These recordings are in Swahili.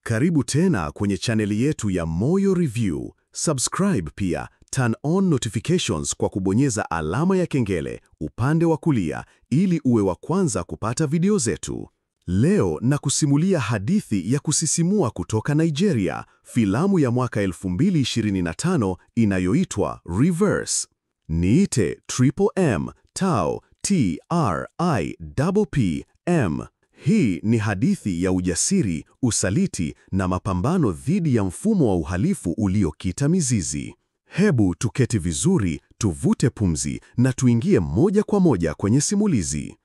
Karibu tena kwenye chaneli yetu ya Moyo Review. Subscribe pia, turn on notifications kwa kubonyeza alama ya kengele upande wa kulia ili uwe wa kwanza kupata video zetu. Leo na kusimulia hadithi ya kusisimua kutoka Nigeria, filamu ya mwaka 2025 inayoitwa Reverse. Niite Triple M, Tao, T-R-I-P-P-M. Hii ni hadithi ya ujasiri, usaliti na mapambano dhidi ya mfumo wa uhalifu uliokita mizizi. Hebu tuketi vizuri, tuvute pumzi na tuingie moja kwa moja kwenye simulizi.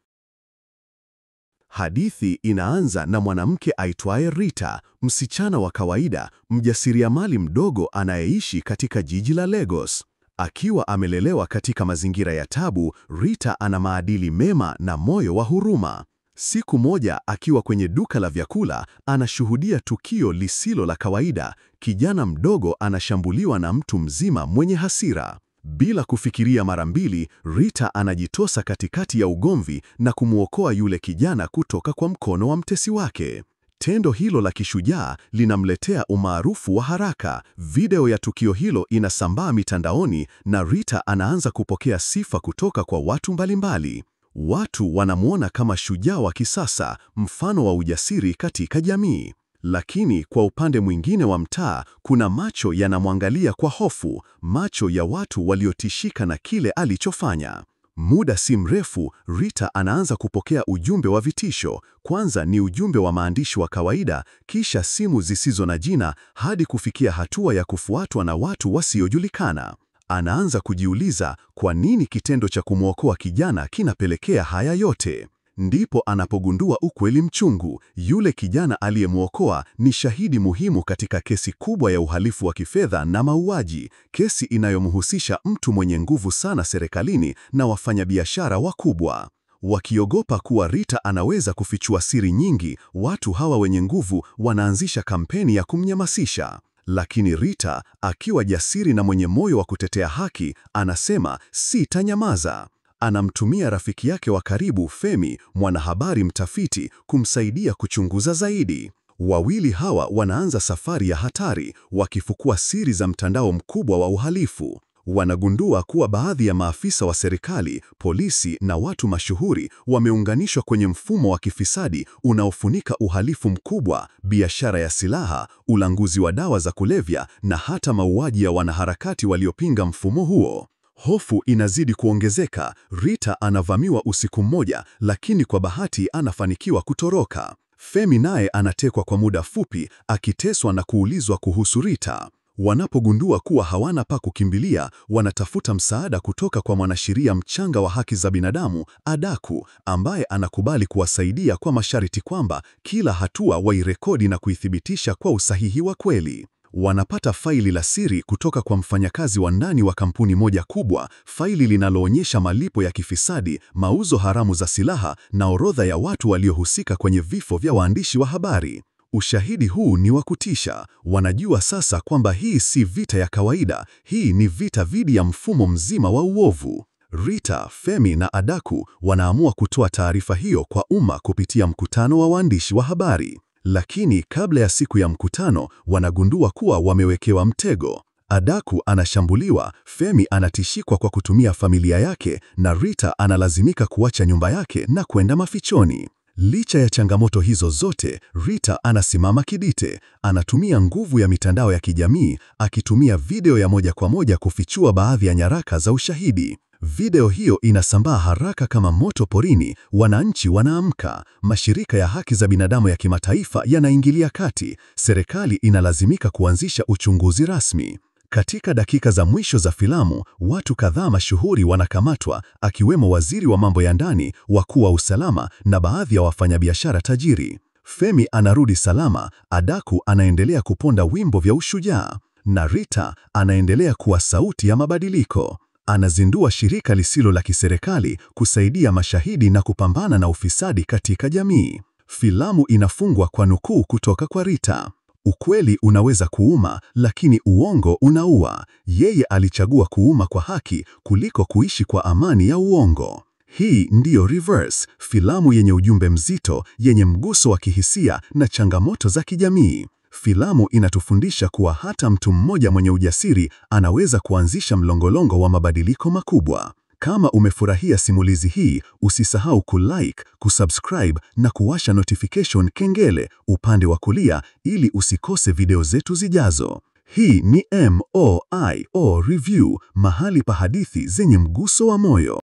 Hadithi inaanza na mwanamke aitwaye Rita, msichana wa kawaida, mjasiriamali mdogo anayeishi katika jiji la Lagos. Akiwa amelelewa katika mazingira ya tabu, Rita ana maadili mema na moyo wa huruma. Siku moja akiwa kwenye duka la vyakula, anashuhudia tukio lisilo la kawaida. Kijana mdogo anashambuliwa na mtu mzima mwenye hasira. Bila kufikiria mara mbili, Rita anajitosa katikati ya ugomvi na kumwokoa yule kijana kutoka kwa mkono wa mtesi wake. Tendo hilo la kishujaa linamletea umaarufu wa haraka. Video ya tukio hilo inasambaa mitandaoni na Rita anaanza kupokea sifa kutoka kwa watu mbalimbali. Watu wanamwona kama shujaa wa kisasa, mfano wa ujasiri katika jamii. Lakini kwa upande mwingine wa mtaa, kuna macho yanamwangalia kwa hofu, macho ya watu waliotishika na kile alichofanya. Muda si mrefu, Rita anaanza kupokea ujumbe wa vitisho. Kwanza ni ujumbe wa maandishi wa kawaida, kisha simu zisizo na jina, hadi kufikia hatua ya kufuatwa na watu wasiojulikana. Anaanza kujiuliza kwa nini kitendo cha kumwokoa kijana kinapelekea haya yote. Ndipo anapogundua ukweli mchungu: yule kijana aliyemwokoa ni shahidi muhimu katika kesi kubwa ya uhalifu wa kifedha na mauaji, kesi inayomhusisha mtu mwenye nguvu sana serikalini na wafanyabiashara wakubwa. Wakiogopa kuwa Rita anaweza kufichua siri nyingi, watu hawa wenye nguvu wanaanzisha kampeni ya kumnyamasisha. Lakini Rita, akiwa jasiri na mwenye moyo wa kutetea haki, anasema sitanyamaza. Anamtumia rafiki yake wa karibu Femi, mwanahabari mtafiti, kumsaidia kuchunguza zaidi. Wawili hawa wanaanza safari ya hatari, wakifukua siri za mtandao mkubwa wa uhalifu. Wanagundua kuwa baadhi ya maafisa wa serikali, polisi na watu mashuhuri wameunganishwa kwenye mfumo wa kifisadi unaofunika uhalifu mkubwa, biashara ya silaha, ulanguzi wa dawa za kulevya na hata mauaji ya wanaharakati waliopinga mfumo huo. Hofu inazidi kuongezeka. Rita anavamiwa usiku mmoja, lakini kwa bahati anafanikiwa kutoroka. Femi naye anatekwa kwa muda fupi, akiteswa na kuulizwa kuhusu Rita. Wanapogundua kuwa hawana pa kukimbilia, wanatafuta msaada kutoka kwa mwanasheria mchanga wa haki za binadamu, Adaku, ambaye anakubali kuwasaidia kwa masharti kwamba kila hatua wairekodi na kuithibitisha kwa usahihi wa kweli. Wanapata faili la siri kutoka kwa mfanyakazi wa ndani wa kampuni moja kubwa, faili linaloonyesha malipo ya kifisadi, mauzo haramu za silaha na orodha ya watu waliohusika kwenye vifo vya waandishi wa habari. Ushahidi huu ni wa kutisha. Wanajua sasa kwamba hii si vita ya kawaida, hii ni vita dhidi ya mfumo mzima wa uovu. Rita, Femi na Adaku wanaamua kutoa taarifa hiyo kwa umma kupitia mkutano wa waandishi wa habari. Lakini kabla ya siku ya mkutano, wanagundua kuwa wamewekewa mtego. Adaku anashambuliwa, Femi anatishikwa kwa kutumia familia yake, na Rita analazimika kuacha nyumba yake na kwenda mafichoni. Licha ya changamoto hizo zote, Rita anasimama kidete. Anatumia nguvu ya mitandao ya kijamii, akitumia video ya moja kwa moja kufichua baadhi ya nyaraka za ushahidi. Video hiyo inasambaa haraka kama moto porini. Wananchi wanaamka, mashirika ya haki za binadamu ya kimataifa yanaingilia kati, serikali inalazimika kuanzisha uchunguzi rasmi. Katika dakika za mwisho za filamu, watu kadhaa mashuhuri wanakamatwa, akiwemo waziri wa mambo ya ndani, wakuu wa usalama na baadhi ya wafanyabiashara tajiri. Femi anarudi salama, Adaku anaendelea kuponda wimbo vya ushujaa, na Rita anaendelea kuwa sauti ya mabadiliko. Anazindua shirika lisilo la kiserikali kusaidia mashahidi na kupambana na ufisadi katika jamii. Filamu inafungwa kwa nukuu kutoka kwa Rita: ukweli unaweza kuuma, lakini uongo unaua. Yeye alichagua kuuma kwa haki kuliko kuishi kwa amani ya uongo. Hii ndiyo Reverse, filamu yenye ujumbe mzito, yenye mguso wa kihisia na changamoto za kijamii. Filamu inatufundisha kuwa hata mtu mmoja mwenye ujasiri anaweza kuanzisha mlolongo wa mabadiliko makubwa. Kama umefurahia simulizi hii, usisahau kulike, kusubscribe na kuwasha notification kengele upande wa kulia ili usikose video zetu zijazo. Hii ni MOIO Review, mahali pa hadithi zenye mguso wa moyo.